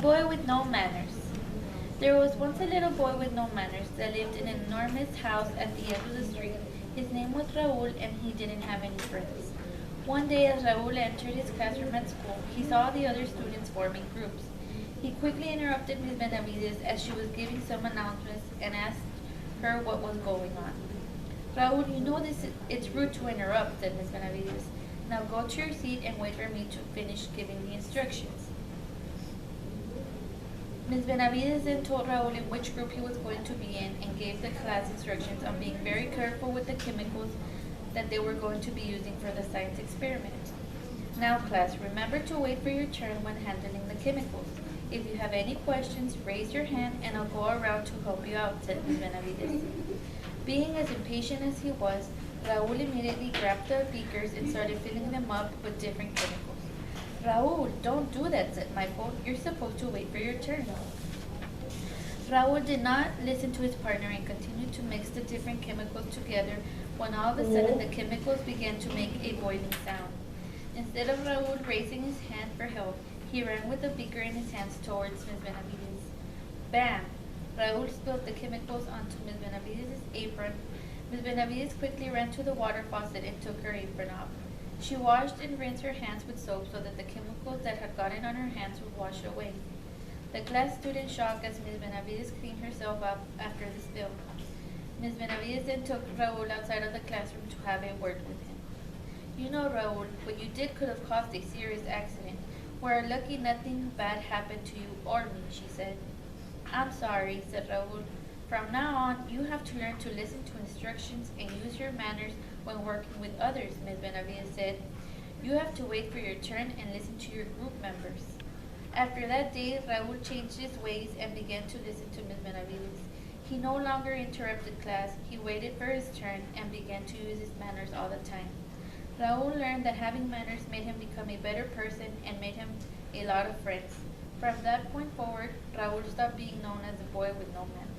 boy with no manners. There was once a little boy with no manners that lived in an enormous house at the end of the street. His name was Raúl, and he didn't have any friends. One day, as Raúl entered his classroom at school, he saw the other students forming groups. He quickly interrupted Miss Benavides as she was giving some announcements and asked her what was going on. Raúl, you know it's rude to interrupt, said Miss Benavides. Now go to your seat and wait for me to finish giving the instructions. Ms. Benavides then told Raúl in which group he was going to be in and gave the class instructions on being very careful with the chemicals that they were going to be using for the science experiment. Now class, remember to wait for your turn when handling the chemicals. If you have any questions, raise your hand and I'll go around to help you out, said Ms. Benavides. Being as impatient as he was, Raúl immediately grabbed the beakers and started filling them up with different chemicals. Raúl, don't do that, said Michael. You're supposed to wait for your turn. Raúl did not listen to his partner and continued to mix the different chemicals together when all of a sudden the chemicals began to make a boiling sound. Instead of Raúl raising his hand for help, he ran with the beaker in his hands towards Ms. Benavides. Bam! Raúl spilled the chemicals onto Ms. Benavides' apron. Ms. Benavides quickly ran to the water faucet and took her apron off. She washed and rinsed her hands with soap so that the chemicals that had gotten on her hands would wash away. The class stood in shock as Ms. Benavides cleaned herself up after the spill. Ms. Benavides then took Raúl outside of the classroom to have a word with him. You know, Raúl, what you did could have caused a serious accident. We're lucky nothing bad happened to you or me, she said. I'm sorry, said Raúl. From now on, you have to learn to listen to instructions and use your manners when working with others, Ms. Benavides said. You have to wait for your turn and listen to your group members. After that day, Raúl changed his ways and began to listen to Ms. Benavides. He no longer interrupted class, he waited for his turn and began to use his manners all the time. Raúl learned that having manners made him become a better person and made him a lot of friends. From that point forward, Raúl stopped being known as the boy with no manners.